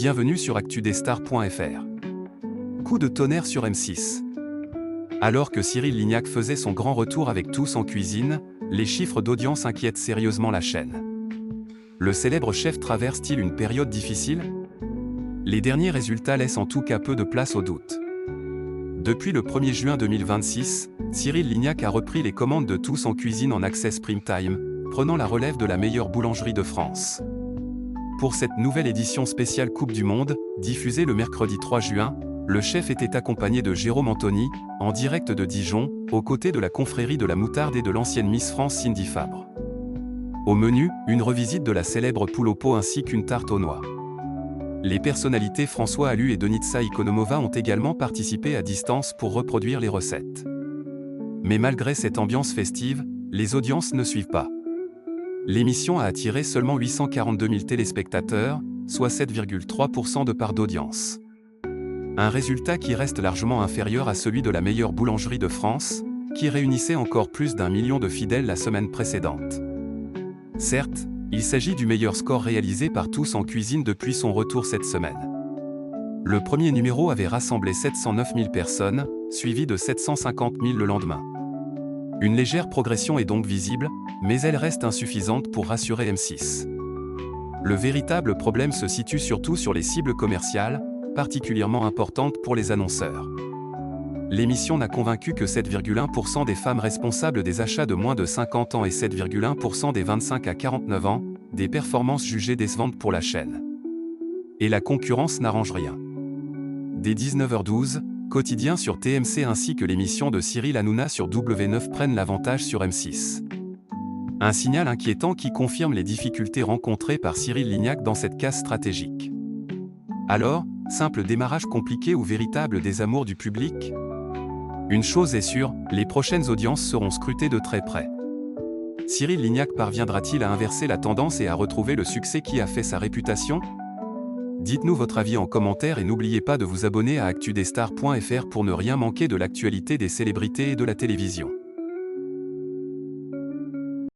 Bienvenue sur actudesstars.fr. Coup de tonnerre sur M6. Alors que Cyril Lignac faisait son grand retour avec Tous en cuisine, les chiffres d'audience inquiètent sérieusement la chaîne. Le célèbre chef traverse-t-il une période difficile? Les derniers résultats laissent en tout cas peu de place au doute. Depuis le 1er juin 2026, Cyril Lignac a repris les commandes de Tous en cuisine en access prime time, prenant la relève de la meilleure boulangerie de France. Pour cette nouvelle édition spéciale Coupe du Monde, diffusée le mercredi 3 juin, le chef était accompagné de Jérôme Anthony, en direct de Dijon, aux côtés de la confrérie de la moutarde et de l'ancienne Miss France Cindy Fabre. Au menu, une revisite de la célèbre poule au pot ainsi qu'une tarte aux noix. Les personnalités François Allu et Denitsa Ikonomova ont également participé à distance pour reproduire les recettes. Mais malgré cette ambiance festive, les audiences ne suivent pas. L'émission a attiré seulement 842 000 téléspectateurs, soit 7,3% de part d'audience. Un résultat qui reste largement inférieur à celui de la meilleure boulangerie de France, qui réunissait encore plus d'1 million de fidèles la semaine précédente. Certes, il s'agit du meilleur score réalisé par Tous en cuisine depuis son retour cette semaine. Le premier numéro avait rassemblé 709 000 personnes, suivi de 750 000 le lendemain. Une légère progression est donc visible, mais elle reste insuffisante pour rassurer M6. Le véritable problème se situe surtout sur les cibles commerciales, particulièrement importantes pour les annonceurs. L'émission n'a convaincu que 7,1% des femmes responsables des achats de moins de 50 ans et 7,1% des 25 à 49 ans, des performances jugées décevantes pour la chaîne. Et la concurrence n'arrange rien. Dès 19h12, Quotidien sur TMC ainsi que l'émission de Cyril Hanouna sur W9 prennent l'avantage sur M6. Un signal inquiétant qui confirme les difficultés rencontrées par Cyril Lignac dans cette case stratégique. Alors, simple démarrage compliqué ou véritable désamour du public? Une chose est sûre, les prochaines audiences seront scrutées de très près. Cyril Lignac parviendra-t-il à inverser la tendance et à retrouver le succès qui a fait sa réputation? Dites-nous votre avis en commentaire et n'oubliez pas de vous abonner à actudesstars.fr pour ne rien manquer de l'actualité des célébrités et de la télévision.